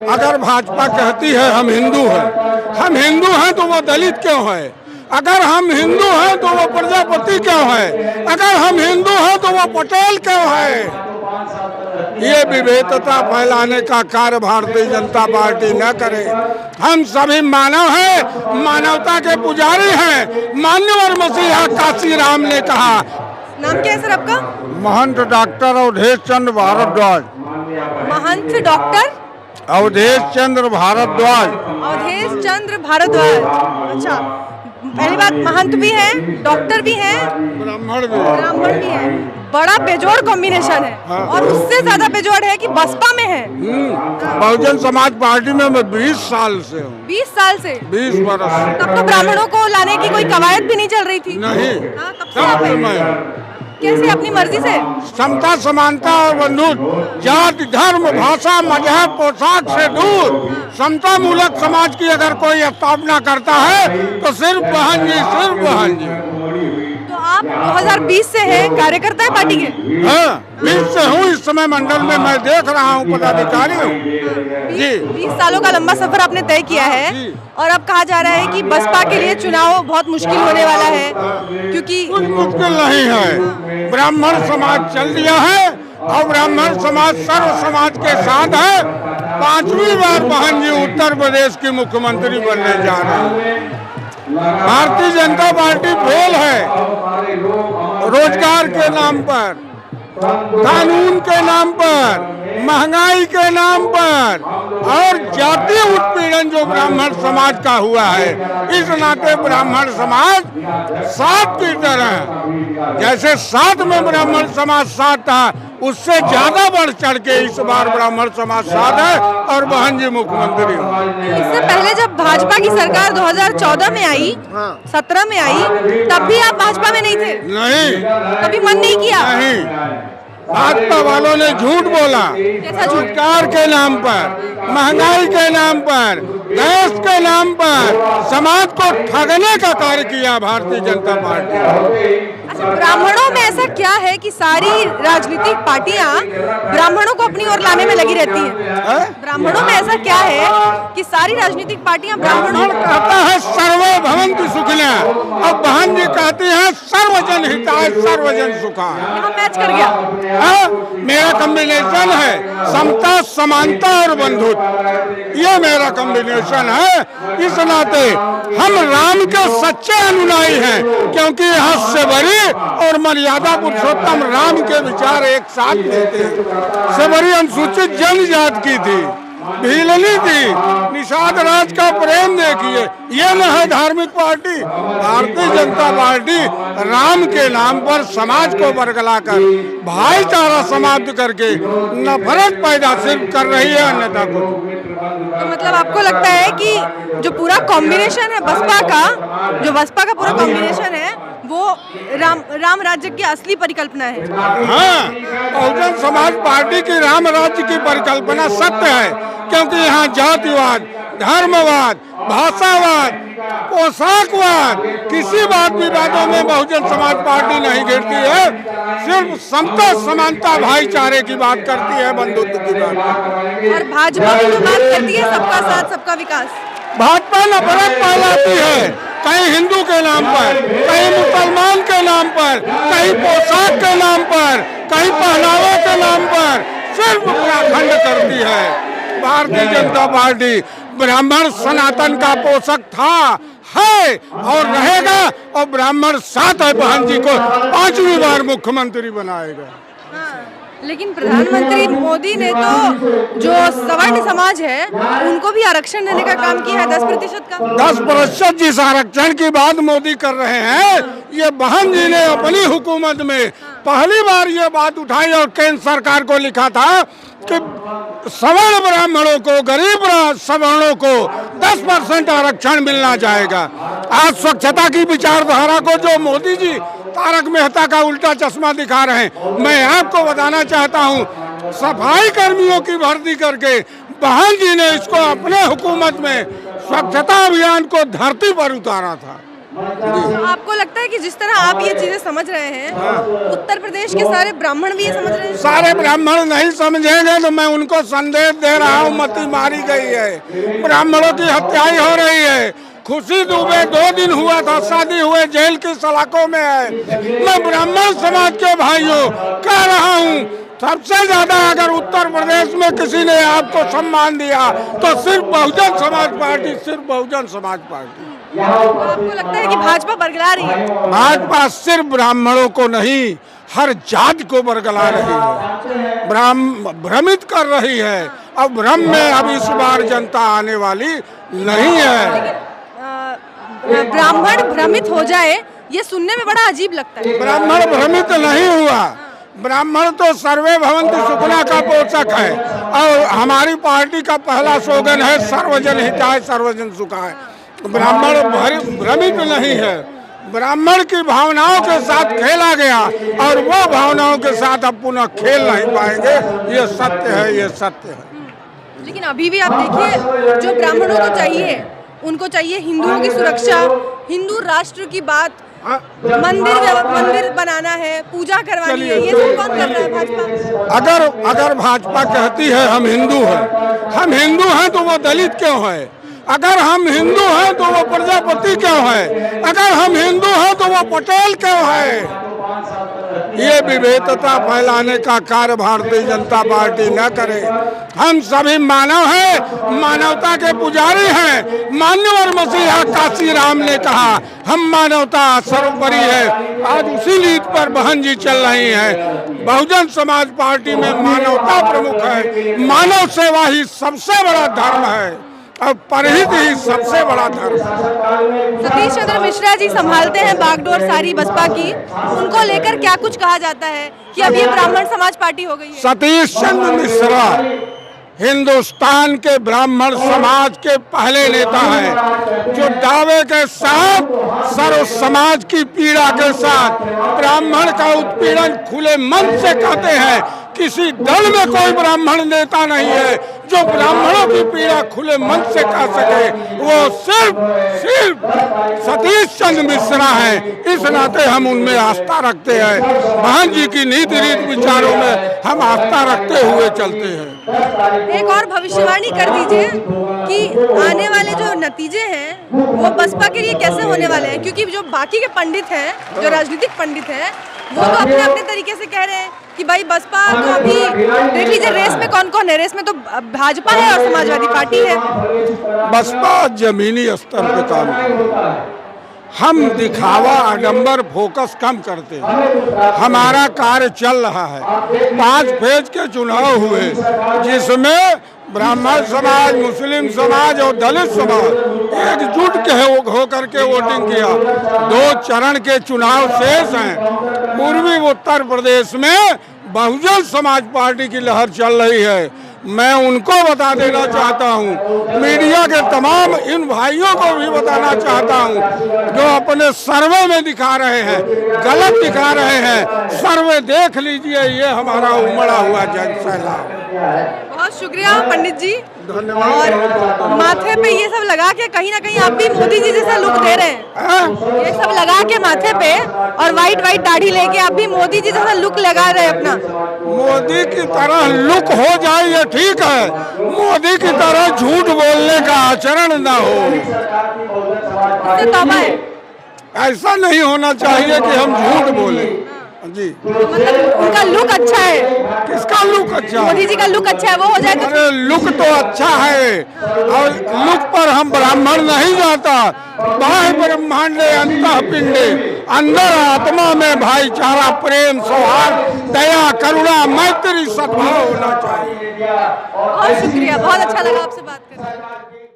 अगर भाजपा कहती है हम हिंदू हैं तो वो दलित क्यों है? अगर हम हिंदू हैं तो वो प्रजापति क्यों है? अगर हम हिंदू हैं तो वो पटेल क्यों है? ये विभेदता फैलाने का कार्य भारतीय जनता पार्टी न करे। हम सभी मानव हैं, मानवता के पुजारी हैं। मान्यवर मसीहा काशी राम ने कहा। नाम क्या है सर आपका? महंत डॉक्टर अवधेश चंद्र भारद्वाज। महंत डॉक्टर अवधेश चंद्र भारद्वाज। अवधेश चंद्र भारद्वाज। अच्छा, पहली बात महंत भी हैं, डॉक्टर भी हैं, ब्राह्मण भी हैं। बड़ा बेजोड़ कॉम्बिनेशन है। हाँ। और उससे ज्यादा बेजोड़ है कि बसपा में है। बहुजन समाज पार्टी में मैं 20 साल से हूँ। 20 साल से? 20 बरस। तब तो ब्राह्मणों को लाने की कोई कवायद भी नहीं चल रही थी। नहीं। हाँ, तब से आप हैं। कैसे अपनी मर्जी से? समता, समानता और बंधुत्व, जाति, धर्म, भाषा, मजहब, पोशाक से दूर समता मूलक समाज की अगर कोई स्थापना करता है तो सिर्फ बहन जी, सिर्फ बहन जी। तो आप 2020 से हैं, कार्यकर्ता है पार्टी के? हाँ, 20 से हूँ। इस समय मंडल में मैं देख रहा हूँ, पदाधिकारी हूँ जी। 20 सालों का लंबा सफर आपने तय किया है और अब कहा जा रहा है कि बसपा के लिए चुनाव बहुत मुश्किल होने वाला है, क्योंकि कुछ मुश्किल नहीं है। ब्राह्मण समाज चल दिया है और ब्राह्मण समाज सर्व समाज के साथ है। 5वीं बार बहन जी उत्तर प्रदेश की मुख्यमंत्री बनने जा रहे हैं। भारतीय जनता पार्टी फेल है। रोजगार के नाम पर, कानून के नाम पर, महंगाई के नाम पर और जातीय उत्पीड़न जो ब्राह्मण समाज का हुआ है, इस नाते ब्राह्मण समाज सात की तरह, जैसे सात में ब्राह्मण समाज साथ था, उससे ज्यादा बढ़ चढ़ के इस बार ब्राह्मण समाज साथ है और बहन जी मुख्यमंत्री हो। इससे पहले जब भाजपा की सरकार 2014 में आई, 17 में आई, तब भी आप भाजपा में नहीं थे? नहीं। कभी मन नहीं किया? नहीं, भाजपा वालों ने झूठ बोला। कैसा झूठ? रोजगार के नाम पर, महंगाई के नाम पर, गैस के नाम पर समाज को ठगने का कार्य किया भारतीय जनता पार्टी। अच्छा, ब्राह्मणों में ऐसा क्या है कि सारी राजनीतिक पार्टियां ब्राह्मणों को अपनी ओर लाने में लगी रहती हैं? ब्राह्मणों में ऐसा क्या है कि सारी राजनीतिक पार्टियां ब्राह्मणों कहता है सर्वे भवन्तु सुखिनः, अब बहन जी कहती है सर्वजन हिताय सर्वजन सुखाय। यहाँ मैच कर गया। मेरा कॉम्बिनेशन है समता, समानता और बंधुत्व। ये मेरा कॉम्बिनेशन है। इस नाते हम राम के सच्चे अनुयायी हैं, क्योंकि यहाँ सेवरी और मर्यादा पुरुषोत्तम राम के विचार एक साथ लेते हैं। सेवरी अनुसूचित जनजाति की थी, भीलनी थी, निषाद राज का प्रेम देखिए। ये न है धार्मिक पार्टी। भारतीय जनता पार्टी राम के नाम पर समाज को बरगलाकर भाईचारा समाप्त करके नफरत पैदा सिर्फ कर रही है, अन्यथा को। तो मतलब आपको लगता है कि जो पूरा कॉम्बिनेशन है बसपा का, जो बसपा का पूरा कॉम्बिनेशन है, वो राम राज्य की असली परिकल्पना है? हाँ, बहुजन समाज पार्टी की राम राज्य की परिकल्पना सत्य है, क्योंकि यहाँ जातिवाद, धर्मवाद, भाषावाद, पोशाकवाद, किसी बात विवादों में बहुजन समाज पार्टी नहीं गिरती है। सिर्फ समता, समानता, भाईचारे की बात करती है, बंधुत्व की बात। और भाजपा भी तो बात करती है सबका साथ सबका विकास। भाजपा नफरत फैलाती है, कहीं हिंदू के नाम पर, कहीं मुसलमान के नाम पर, कहीं पोशाक के नाम पर, कहीं पहनावे के नाम पर, सिर्फ पाखंड करती है। भारतीय जनता पार्टी ब्राह्मण सनातन का पोषक था, है और रहेगा, और ब्राह्मण साथ है बहन जी को 5वीं बार मुख्यमंत्री बनाएगा। लेकिन प्रधानमंत्री मोदी ने तो जो सवर्ण समाज है उनको भी आरक्षण देने का काम किया है, 10% का। 10% जिस आरक्षण की बात मोदी कर रहे हैं, ये बहन जी ने अपनी हुकूमत में पहली बार ये बात उठाई और केंद्र सरकार को लिखा था कि सवर्ण ब्राह्मणों को, गरीब सवर्णों को 10% आरक्षण मिलना जाएगा। आज स्वच्छता की विचारधारा को जो मोदी जी तारक मेहता का उल्टा चश्मा दिखा रहे हैं, मैं आपको बताना चाहता हूं, सफाई कर्मियों की भर्ती करके बहन जी ने इसको अपने हुकूमत में स्वच्छता अभियान को धरती पर उतारा था। तो आपको लगता है कि जिस तरह आप ये चीजें समझ रहे हैं, उत्तर प्रदेश के सारे ब्राह्मण भी ये समझ रहे हैं? सारे ब्राह्मण नहीं समझेंगे तो मैं उनको संदेश दे रहा हूँ, मती मारी गई है, ब्राह्मणों की हत्याएं हो रही है। खुशी दुबे 2 दिन हुआ था, शादी हुए जेल की सलाखों में है। मैं ब्राह्मण समाज के भाइयों कह रहा हूँ, सबसे ज्यादा अगर उत्तर प्रदेश में किसी ने आपको सम्मान दिया तो सिर्फ बहुजन समाज पार्टी, सिर्फ बहुजन समाज पार्टी। तो आपको लगता है कि भाजपा बरगला रही है? भाजपा सिर्फ ब्राह्मणों को नहीं, हर जाति को बरगला रही है, भ्रमित कर रही है। अब भ्रम में अब इस बार जनता आने वाली नहीं है। ब्राह्मण भ्रमित हो जाए, ये सुनने में बड़ा अजीब लगता है। ब्राह्मण भ्रमित नहीं हुआ, ब्राह्मण तो सर्वे भवन्ति सुखिनः का पोषक है, और हमारी पार्टी का पहला स्लोगन है सर्वजन हिताय सर्वजन सुखाय। ब्राह्मण भ्रमित नहीं है, ब्राह्मण की भावनाओं के साथ खेला गया और वो भावनाओं के साथ अब पुनः खेल नहीं पाएंगे। ये सत्य है, ये सत्य है। लेकिन अभी भी आप देखिए, जो ब्राह्मणों को चाहिए, उनको चाहिए हिंदुओं की सुरक्षा, हिंदू राष्ट्र की बात, मंदिर बनाना है, पूजा करवानी है, ये सब कौन कर रहा है? भाजपा। अगर भाजपा कहती है हम हिंदू हैं तो वो दलित क्यों है? अगर हम हिंदू हैं तो वो प्रजापति क्यों है? अगर हम हिंदू हैं तो वो पटेल क्यों है? ये विभेदता फैलाने का कार्य भारतीय जनता पार्टी न करे। हम सभी मानव हैं, मानवता के पुजारी हैं। मान्यवर मसीहा काशी राम ने कहा हम मानवता सर्वोपरि है। आज उसी लीड पर बहन जी चल रही हैं। बहुजन समाज पार्टी में मानवता प्रमुख है, मानव सेवा ही सबसे बड़ा धर्म है और परहित ही सबसे बड़ा धर्म है। सतीश चंद्र मिश्रा जी संभालते हैं बागडोर सारी बसपा की, उनको लेकर क्या कुछ कहा जाता है कि अब ये ब्राह्मण समाज पार्टी हो गई है? सतीश चंद्र मिश्रा हिंदुस्तान के ब्राह्मण समाज के पहले नेता हैं, जो दावे के साथ सर्व समाज की पीड़ा के साथ ब्राह्मण का उत्पीड़न खुले मन से कहते हैं। किसी दल में कोई ब्राह्मण नेता नहीं है जो ब्राह्मणों की पीड़ा खुले मन से कह सके। वो सिर्फ सतीश चंद्र मिश्रा है। इस नाते हम उनमें आस्था रखते हैं, बहन जी की नीति रीति विचारों में हम आस्था रखते हुए चलते हैं। एक और भविष्यवाणी कर दीजिए कि आने वाले जो नतीजे हैं वो बसपा के लिए कैसे होने वाले हैं, क्योंकि जो बाकी के पंडित हैं, जो राजनीतिक पंडित हैं, वो तो अपने अपने तरीके से कह रहे हैं कि भाई बसपा तो अभी देख लीजिए रेस में कौन कौन है। रेस में तो भाजपा है और समाजवादी पार्टी है। बसपा जमीनी स्तर पे काम करती है। हम दिखावा, आडंबर, फोकस कम करते हैं। हमारा कार्य चल रहा है। 5 फेज के चुनाव हुए जिसमें ब्राह्मण समाज, मुस्लिम समाज और दलित समाज एकजुट के होकर के वोटिंग किया। 2 चरण के चुनाव शेष हैं। पूर्वी उत्तर प्रदेश में बहुजन समाज पार्टी की लहर चल रही है। मैं उनको बता देना चाहता हूं, मीडिया के तमाम इन भाइयों को भी बताना चाहता हूं जो अपने सर्वे में दिखा रहे हैं, गलत दिखा रहे हैं। सर्वे देख लीजिए, ये हमारा उमड़ा हुआ जन सैलाब। बहुत शुक्रिया पंडित जी, धन्यवाद। और माथे पे ये सब लगा के कहीं ना कहीं आप भी मोदी जी जैसा लुक दे रहे हैं। ये सब लगा के माथे पे और वाइट दाढ़ी लेके आप भी मोदी जी जैसा लुक लगा रहे हैं अपना। मोदी की तरह लुक हो जाए ये ठीक है, मोदी की तरह झूठ बोलने का आचरण ना हो। तौबा है। ऐसा नहीं होना चाहिए कि हम झूठ बोले जी। मतलब उनका लुक अच्छा है। किसका लुक अच्छा है? मोदी जी का लुक अच्छा है, वो हो जाए तो। अरे लुक तो अच्छा है, और लुक पर हम ब्राह्मण नहीं जाता। बाह्य ब्रह्मांडे अंतः पिंडे, अंदर आत्मा में भाईचारा, प्रेम, सौहार्द, दया, करुणा, मैत्री, सद्भाव होना चाहिए। बहुत शुक्रिया, बहुत अच्छा लगा आपसे बात करके।